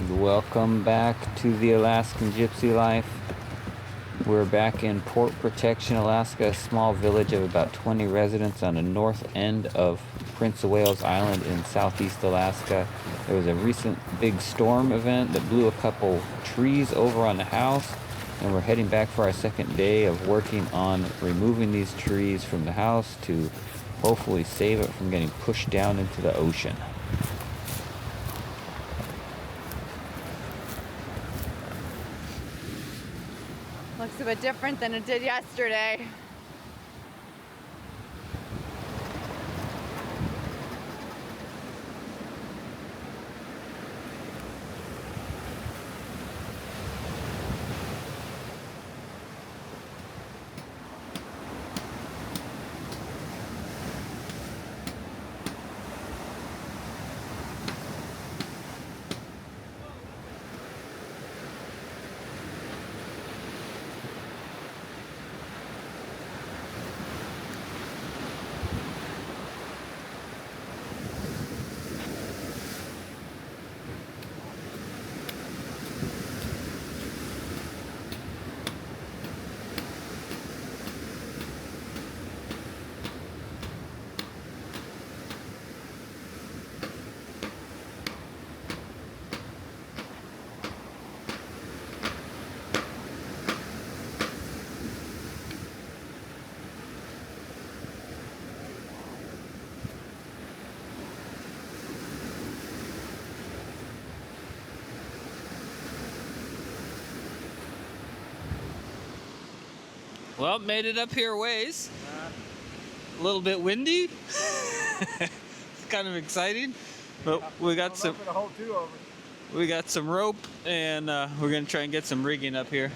Welcome back to the Alaskan Gypsy Life. We're back in Port Protection, Alaska, a small village of about 20 residents on the north end of Prince of Wales Island in southeast Alaska. There was a recent big storm event that blew a couple trees over on the house, and we're heading back for our second day of working on removing these trees from the house to hopefully save it from getting pushed down into the ocean. Looks a bit different than it did yesterday. Well, made it up here a ways. A little bit windy. It's kind of exciting, but we got some rope, and we're gonna try and get some rigging up here.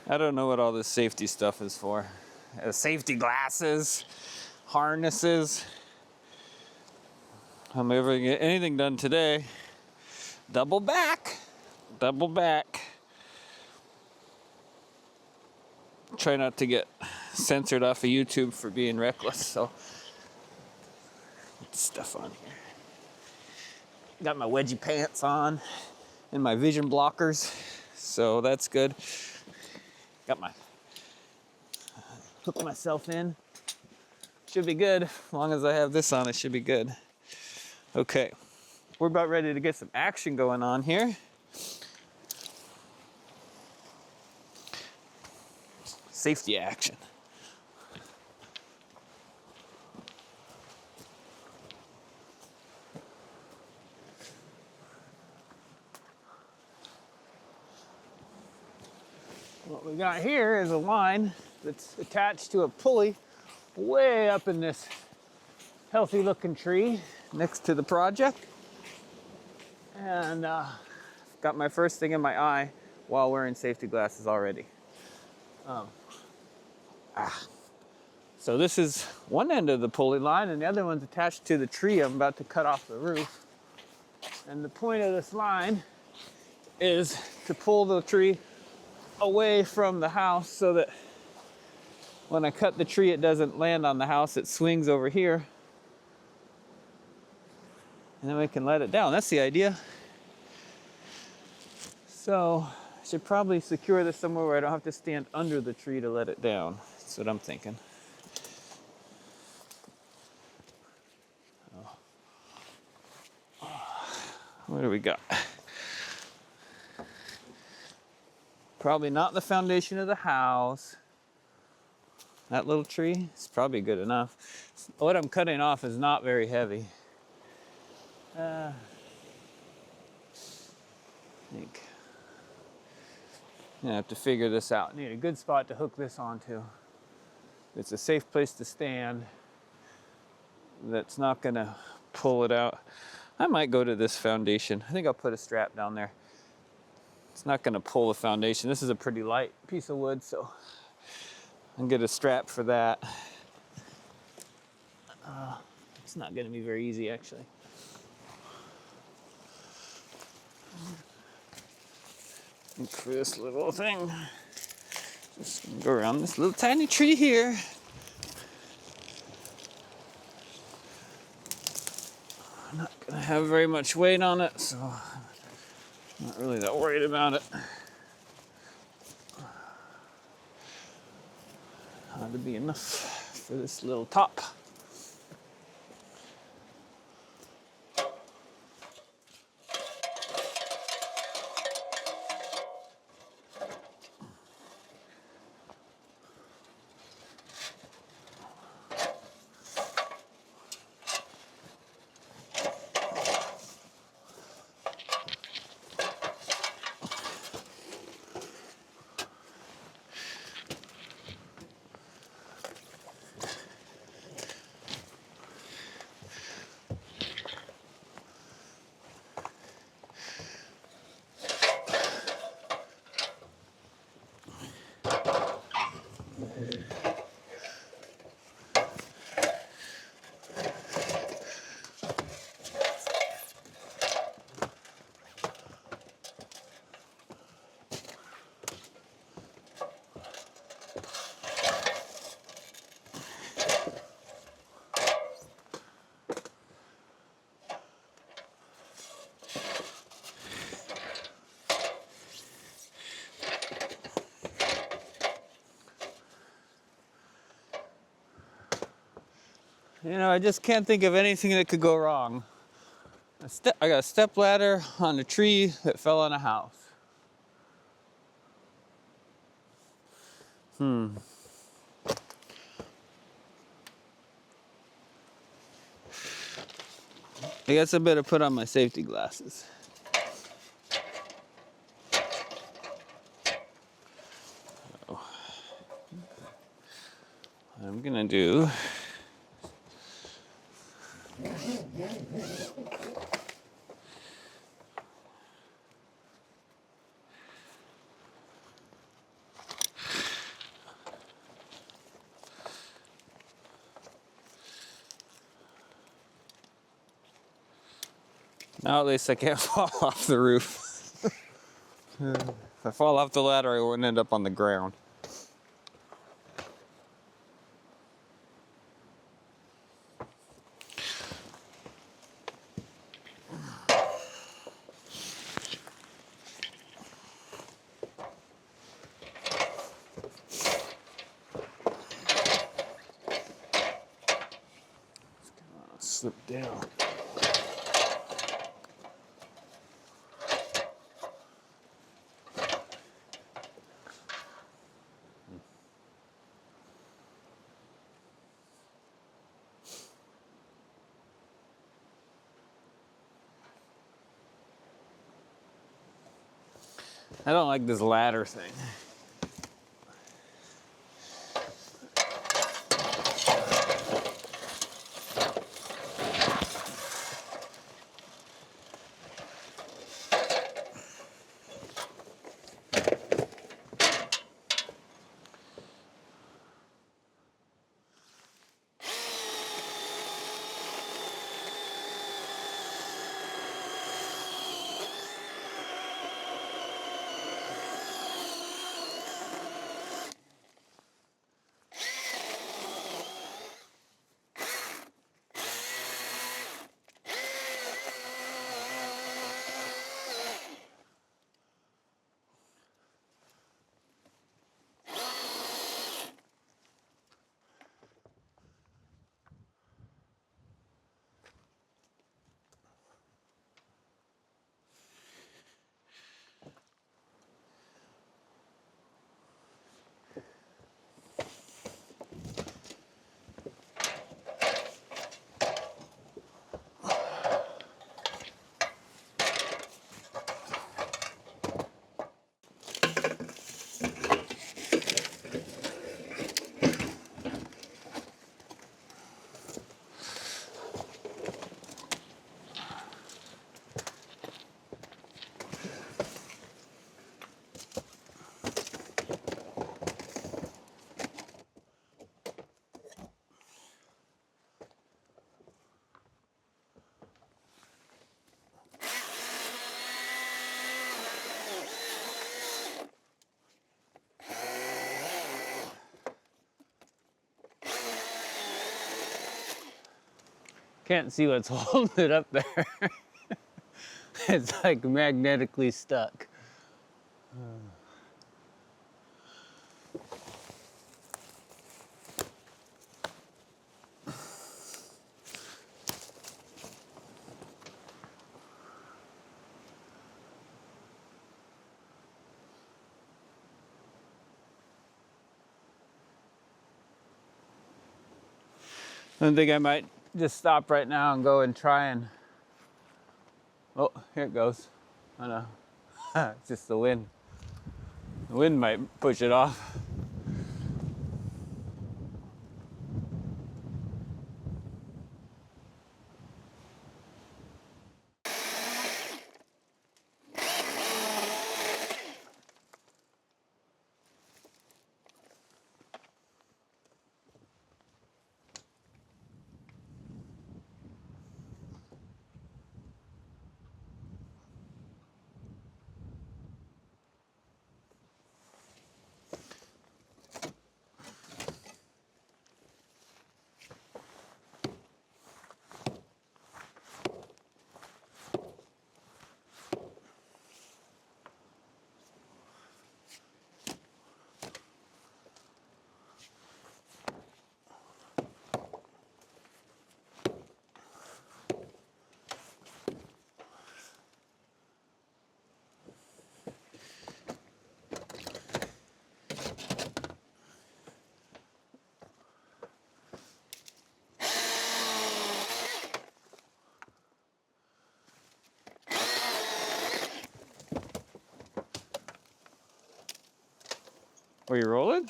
I don't know what all this safety stuff is for. Safety glasses, harnesses. I'm never gonna get anything done today. Double back. Double back. Try not to get censored off of YouTube for being reckless, so put the stuff on here. Got my wedgie pants on and my vision blockers, so that's good. Got my hook myself in. Should be good. As long as I have this on, it should be good. Okay, we're about ready to get some action going on here. Safety action. What we got here is a line that's attached to a pulley way up in this healthy looking tree next to the project. And got my first thing in my eye while wearing safety glasses already. So this is one end of the pulley line, and the other one's attached to the tree I'm about to cut off the roof. And the point of this line is to pull the tree away from the house so that when I cut the tree, it doesn't land on the house, it swings over here. And then we can let it down. That's the idea. So I should probably secure this somewhere where I don't have to stand under the tree to let it down. That's what I'm thinking. What do we got? Probably not the foundation of the house. That little tree is probably good enough. What I'm cutting off is not very heavy. I think I'm gonna have to figure this out. Need a good spot to hook this onto. It's a safe place to stand. That's not gonna pull it out. I might go to this foundation. I think I'll put a strap down there. It's not gonna pull the foundation. This is a pretty light piece of wood, so I'll get a strap for that. It's not gonna be very easy, actually. And for this little thing, just gonna go around this little tiny tree here. I'm not gonna have very much weight on it, so I'm not really that worried about it. Ought to be enough for this little top. You know, I just can't think of anything that could go wrong. I got a step ladder on a tree that fell on a house. I guess I better put on my safety glasses. So, what I'm gonna do . Now at least I can't fall off the roof. If I fall off the ladder, I wouldn't end up on the ground. Slip down. I don't like this ladder thing. Can't see what's holding it up there. It's like magnetically stuck. I think I might just stop right now and go and try and... Oh, here it goes. I know. It's just the wind. The wind might push it off. Were you rolling?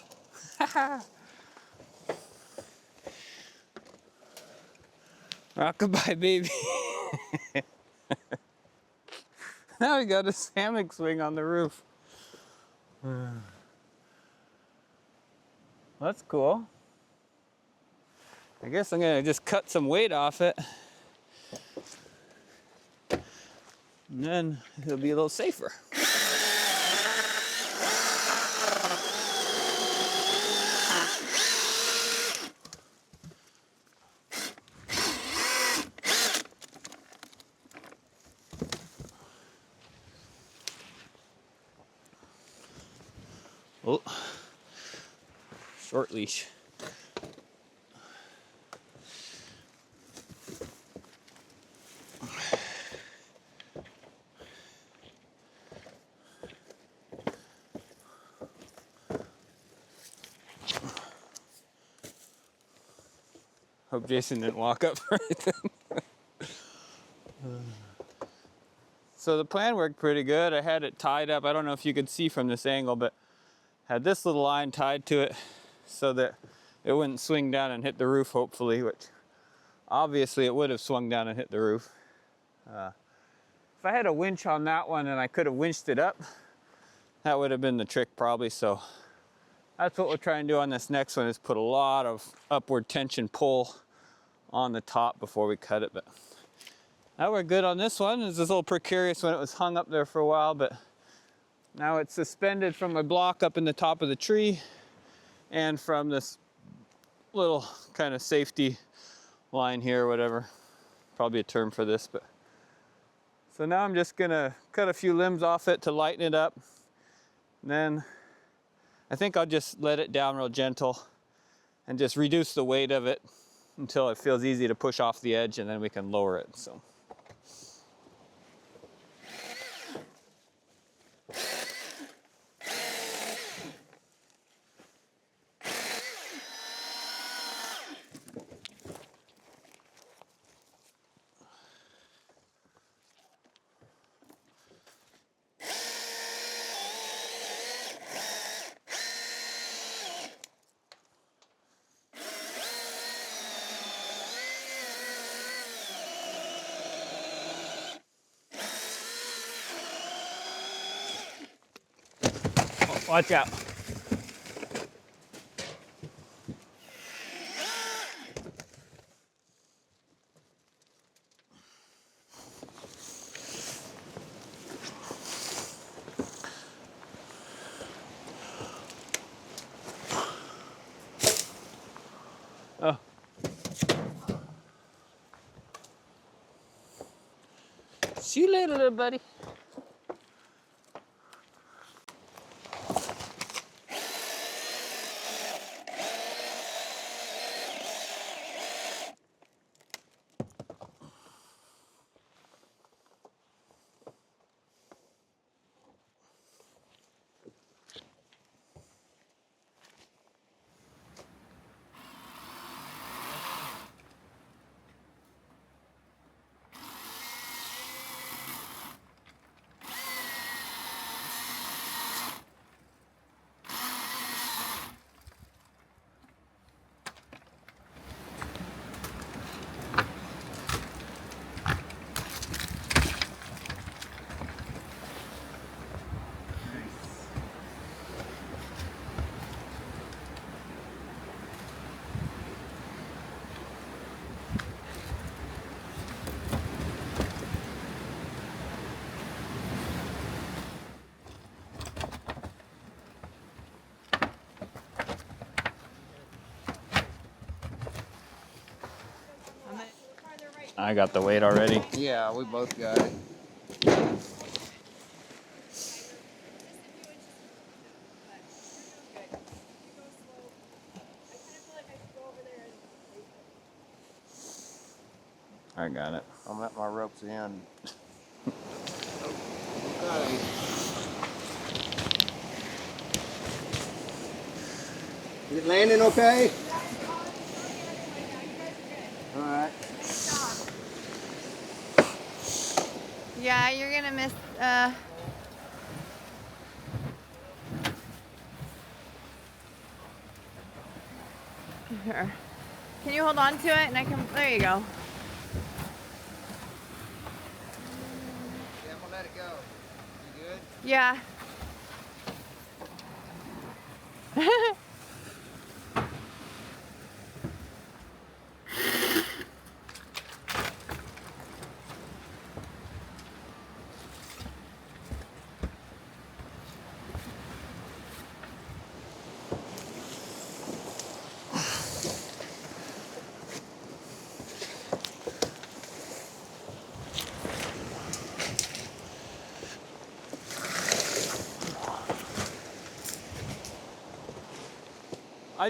Rockabye, baby. Now we got a hammock swing on the roof. That's cool. I guess I'm gonna just cut some weight off it. And then it'll be a little safer. Oh, short leash. Hope Jason didn't walk up right then. So the plan worked pretty good. I had it tied up. I don't know if you could see from this angle, but had this little line tied to it so that it wouldn't swing down and hit the roof, hopefully, which obviously it would have swung down and hit the roof. If I had a winch on that one and I could have winched it up, that would have been the trick probably. So that's what we'll try and do on this next one, is put a lot of upward tension pull on the top before we cut it. But that worked good on this one. It was a little precarious when it was hung up there for a while, but now it's suspended from my block up in the top of the tree and from this little kind of safety line here or whatever. Probably a term for this, but. So now I'm just gonna cut a few limbs off it to lighten it up. And then I think I'll just let it down real gentle and just reduce the weight of it until it feels easy to push off the edge, and then we can lower it. So. Watch out. Oh. See you later, little buddy. I got the weight already. Yeah, we both got it. I got it. I'm at my rope's end. Okay. Is it landing okay? All right. Yeah, you're gonna miss. Here. Can you hold on to it and I can? There you go. Yeah, I'm gonna let it go. You good? Yeah. I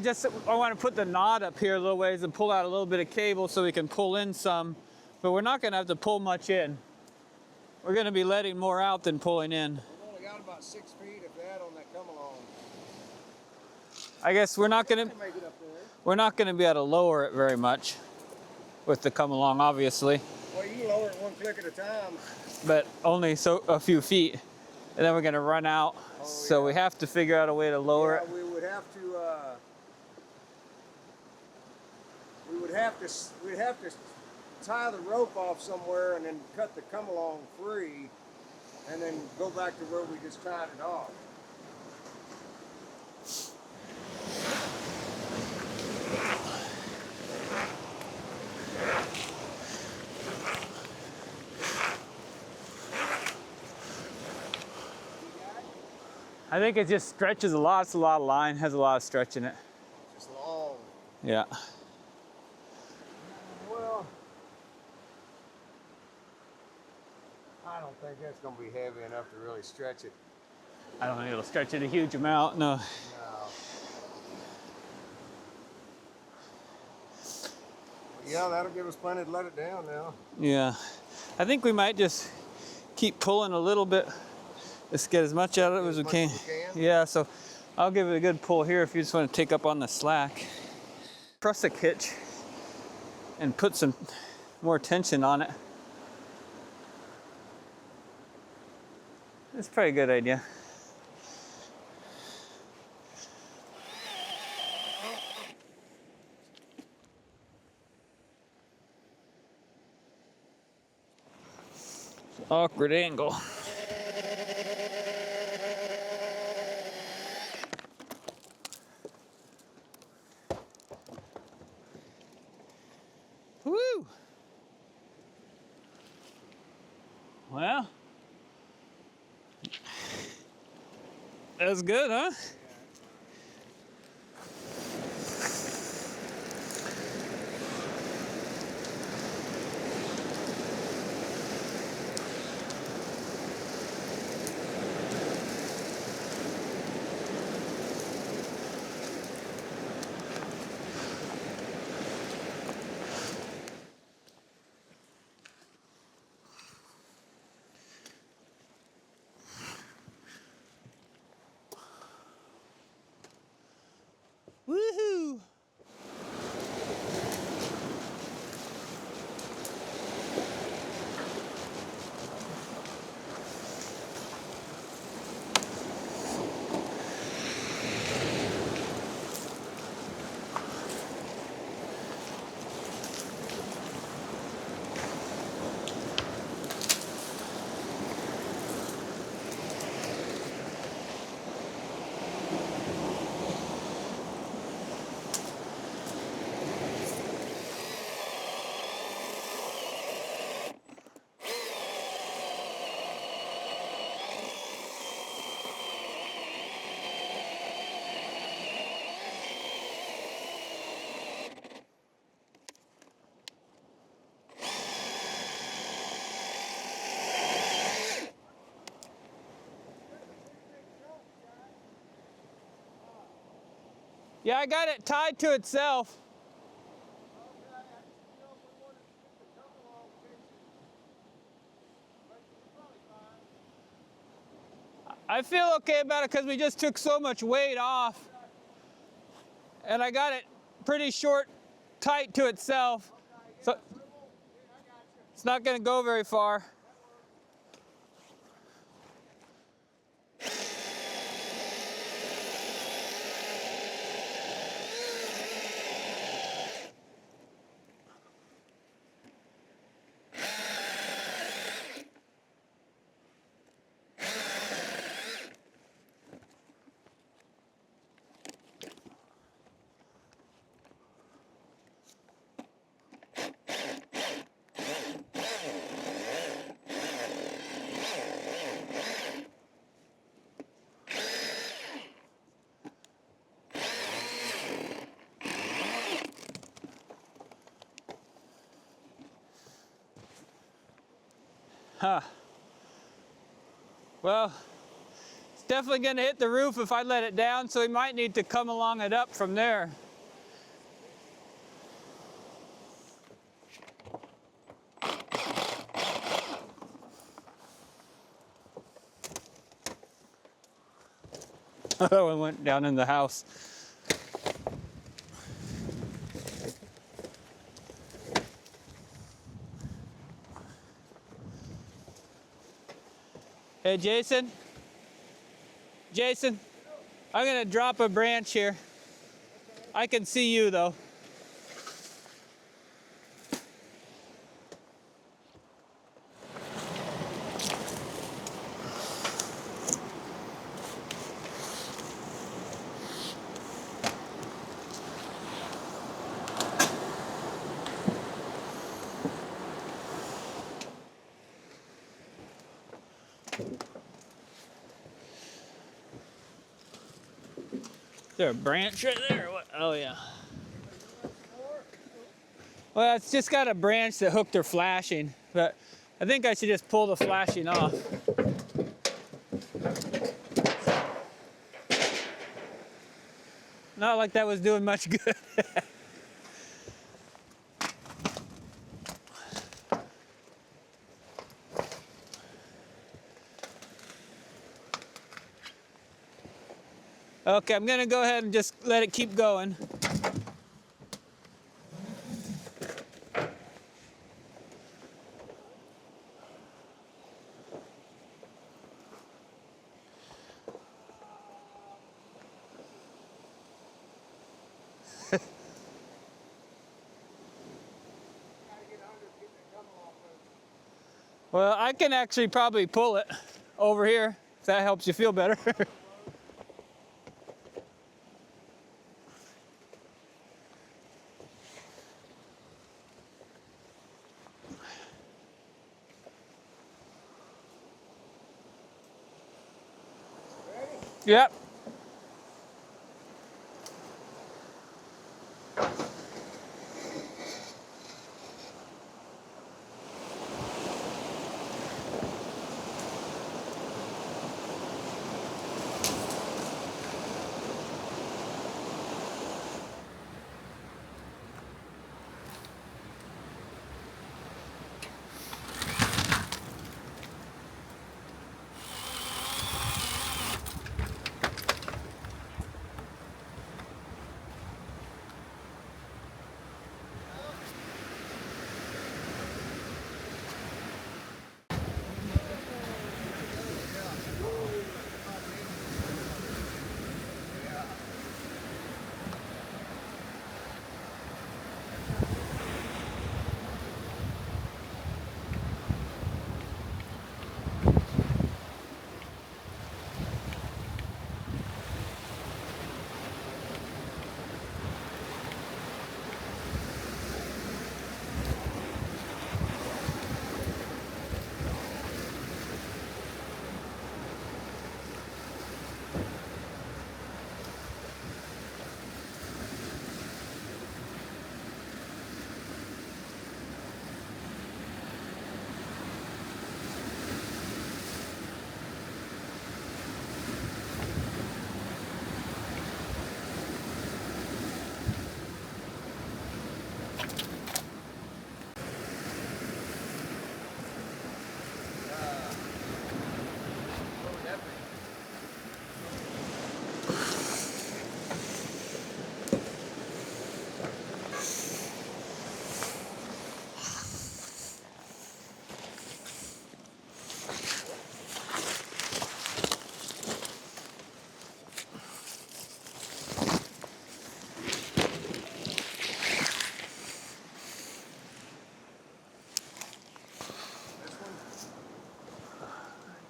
want to put the knot up here a little ways and pull out a little bit of cable so we can pull in some, but we're not going to have to pull much in. We're going to be letting more out than pulling in. We've only got about 6 feet of that on that come along. I guess we're not going to Make it up there. we're not going to be able to lower it very much with the come along, obviously, Well, you can lower it one click at a time. but only so a few feet, and then we're going to run out. Oh, So we yeah. have to figure out a way to lower it. Yeah, we'd have to tie the rope off somewhere and then cut the come along free, and then go back to where we just tied it off. I think it just stretches a lot. It's a lot of line, has a lot of stretch in it. Just long. Yeah. Well, I don't think that's going to be heavy enough to really stretch it. I don't think it'll stretch it a huge amount. No. No. Yeah, that'll give us plenty to let it down now. Yeah. I think we might just keep pulling a little bit. Let's get as much out of it as we can. Yeah, so I'll give it a good pull here if you just want to take up on the slack. Press a hitch and put some more tension on it. It's a pretty good idea. Awkward angle. Woo! Well, that's good, huh? Yeah, I got it tied to itself. Okay, I just didn't know if we wanted to get the come along fixed. But you're probably fine. I feel okay about it because we just took so much weight off. And I got it pretty short, tight to itself. So I got you. it's not going to go very far. Huh. Well, it's definitely going to hit the roof if I let it down, so we might need to come along it up from there. That one went down in the house. Hey, Jason. Jason, I'm going to drop a branch here. I can see you, though. Is there a branch right there or what? Oh, yeah. Well, it's just got a branch that hooked her flashing, but I think I should just pull the flashing off. Not like that was doing much good. Okay, I'm gonna go ahead and just let it keep going. Well, I can actually probably pull it over here, if that helps you feel better. Yep.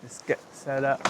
Just get set up.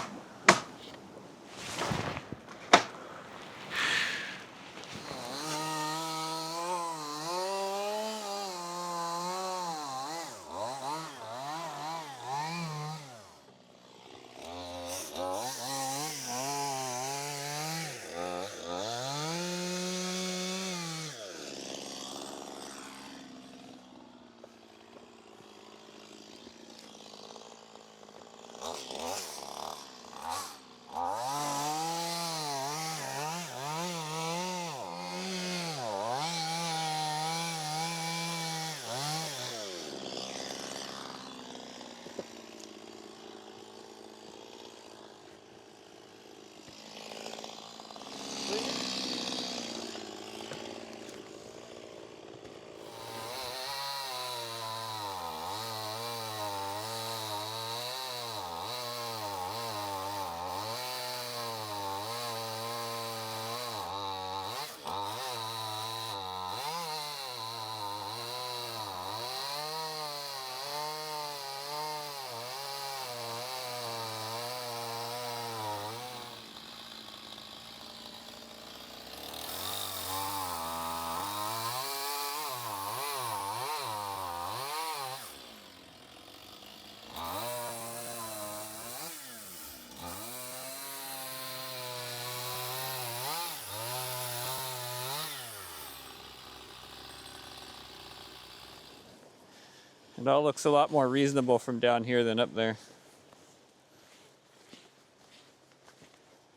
It all looks a lot more reasonable from down here than up there.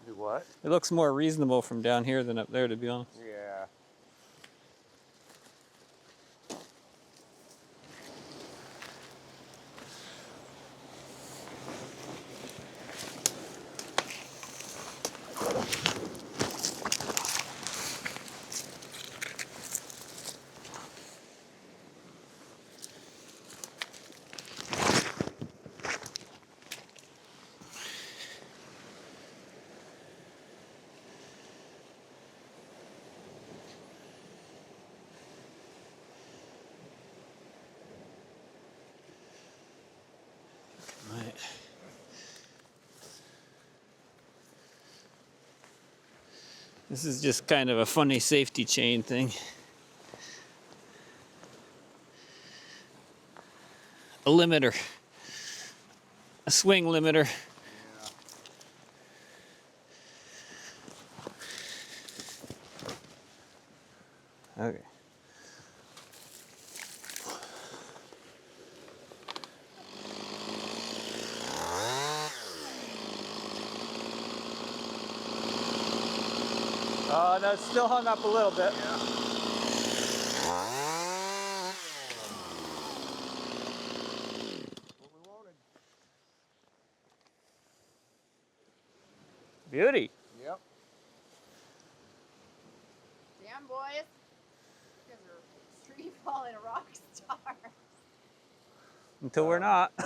Do what? It looks more reasonable from down here than up there, to be honest. Yeah. Right. This is just kind of a funny safety chain thing. A limiter. A swing limiter. Okay. No, it's still hung up a little bit. Yeah. What we wanted. Beauty. Yep. Damn, boys. You guys are street falling rock stars. Until we're not. So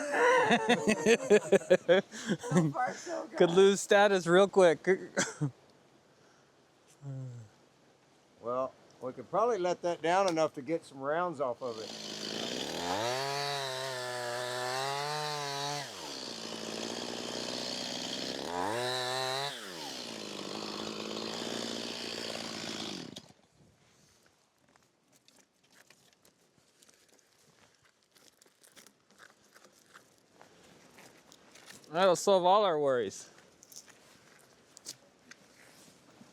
far, so good. Could lose status real quick. Well, we could probably let that down enough to get some rounds off of it. That'll solve all our worries.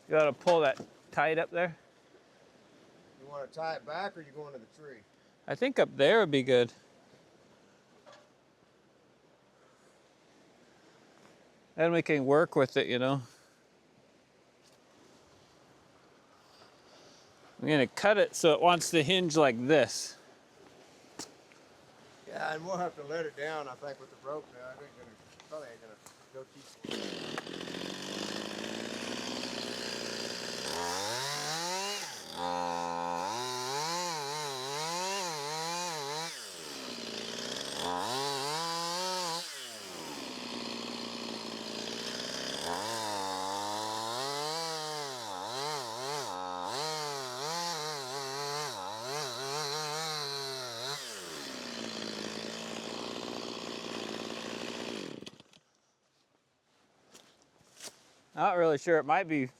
You gotta pull that tight up there. You want to tie it back, or you going to the tree? I think up there would be good. Then we can work with it, you know. I'm gonna cut it so it wants to hinge like this. Yeah, and we'll have to let it down, I think, with the rope now. I think probably ain't gonna go too Not really sure. It might be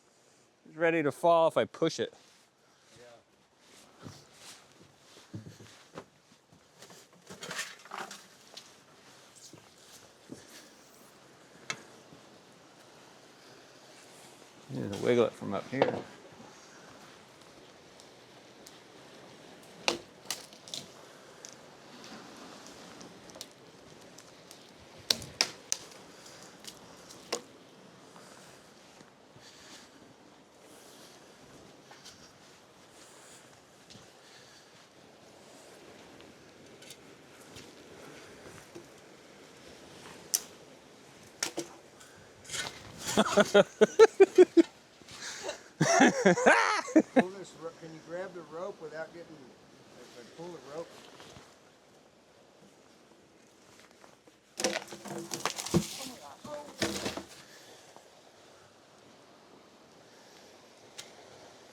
ready to fall if I push it. Need to wiggle it from up here. Pull this, can you grab the rope without getting, pull the rope?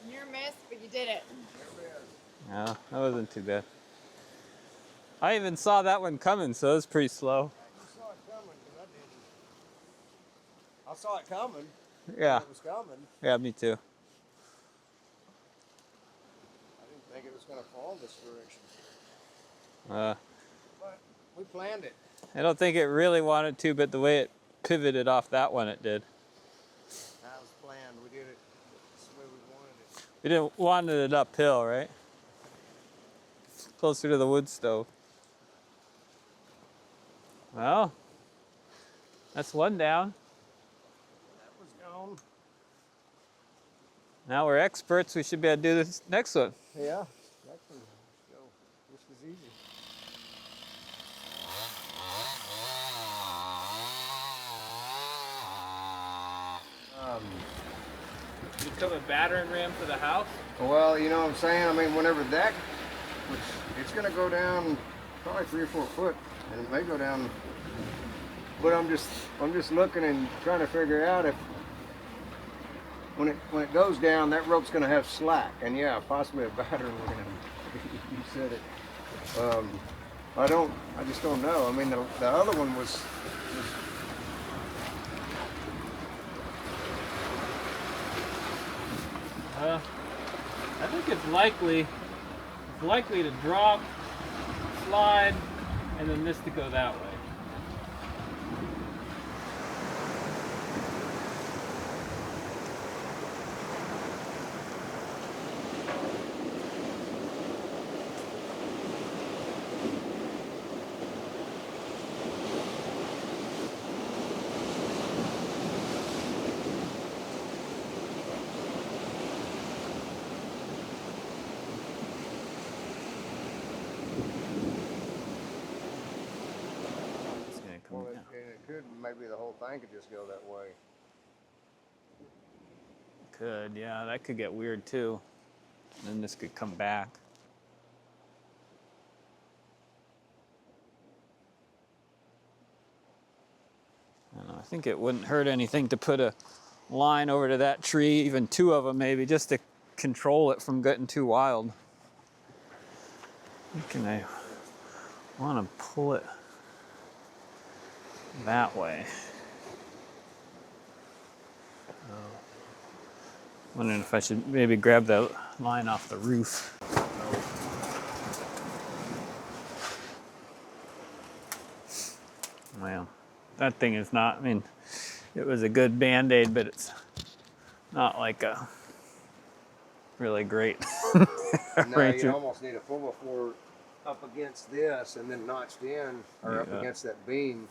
Near miss, but you did it. No, that wasn't too bad. I even saw that one coming, so it was pretty slow. You saw it coming, but I didn't. I saw it coming. Yeah. It was coming. Yeah, me too. I didn't think it was going to fall this direction. But We planned it. I don't think it really wanted to, but the way it pivoted off that one, it did. That was planned. We did it. That's the way we wanted it. We didn't want it uphill, right? Closer to the wood stove. Well, that's one down. That was gone. Now we're experts. We should be able to do this next one. Yeah. That can go just as easy. Become a battering ram for the house? Well, you know what I'm saying? I mean, whenever that, which it's going to go down probably 3 or 4 foot, and it may go down. But I'm just looking and trying to figure out if when it goes down, that rope's going to have slack, and yeah, possibly a battering ram. You said it. I just don't know. I mean, the other one was I think it's likely to drop, slide, and then this to go that way. well, it could maybe the whole thing could just go that way. Could, yeah, that could get weird too. Then this could come back. I don't know, I think it wouldn't hurt anything to put a line over to that tree, even 2 of them maybe, just to control it from getting too wild. I want to pull it that way. Wondering if I should maybe grab the line off the roof. Well, that thing is not, I mean, it was a good Band-Aid, but it's not like a really great No, you almost need a 4x4 up against this and then notched in, or up against that beam.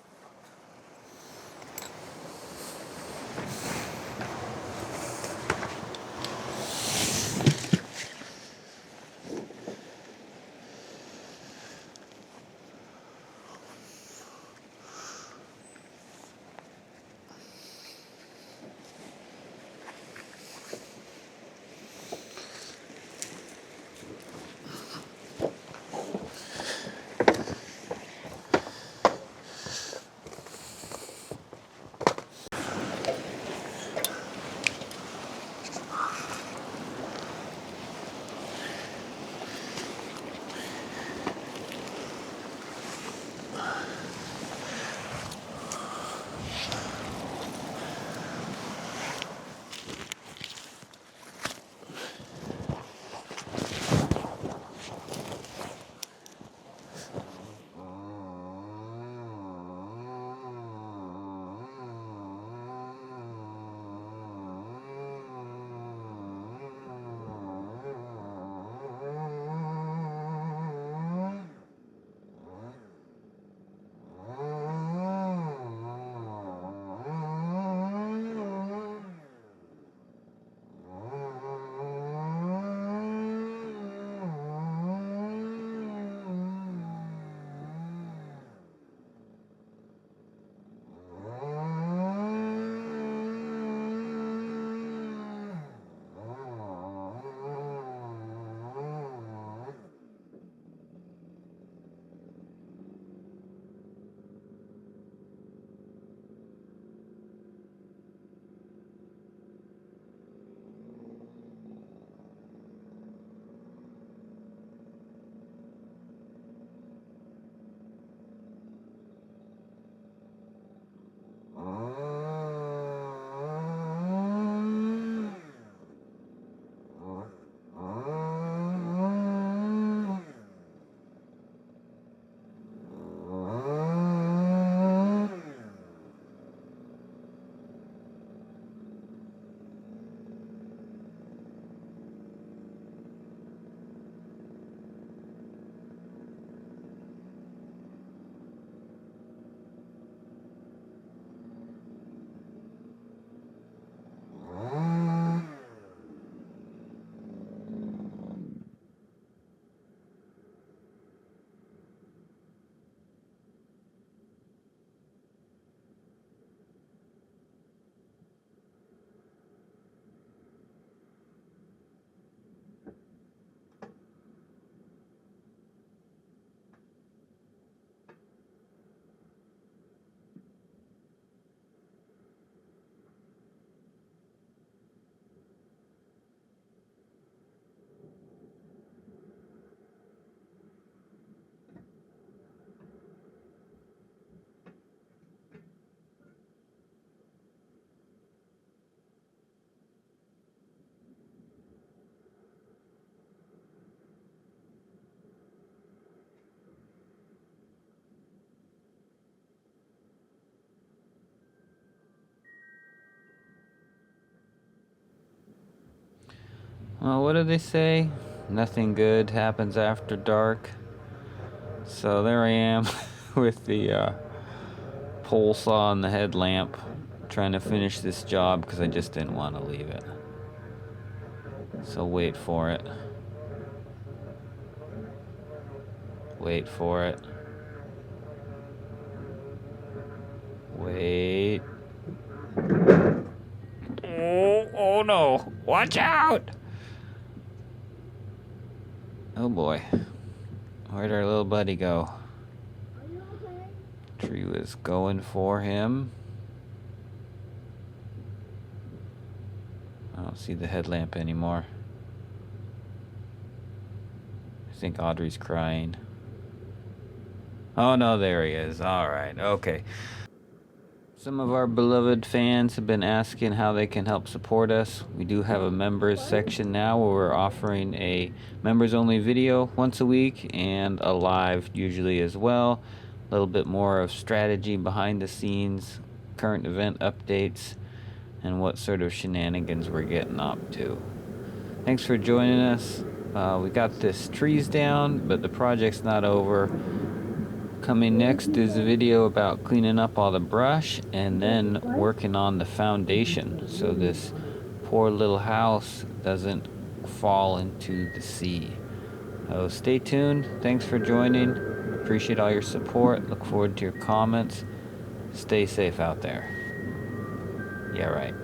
Well, what do they say? Nothing good happens after dark. So there I am with the pole saw and the headlamp, trying to finish this job because I just didn't want to leave it. So wait for it. Wait for it. Wait. Oh no! Watch out! Oh boy. Where'd our little buddy go? Tree was going for him. I don't see the headlamp anymore. I think Audrey's crying. Oh no, there he is. Alright, okay. Some of our beloved fans have been asking how they can help support us. We do have a members section now where we're offering a members only video once a week and a live usually as well. A little bit more of strategy behind the scenes, current event updates, and what sort of shenanigans we're getting up to. Thanks for joining us. We got this trees down, but the project's not over. Coming next is a video about cleaning up all the brush and then working on the foundation so this poor little house doesn't fall into the sea. So stay tuned. Thanks for joining. Appreciate all your support. Look forward to your comments. Stay safe out there. Yeah, right.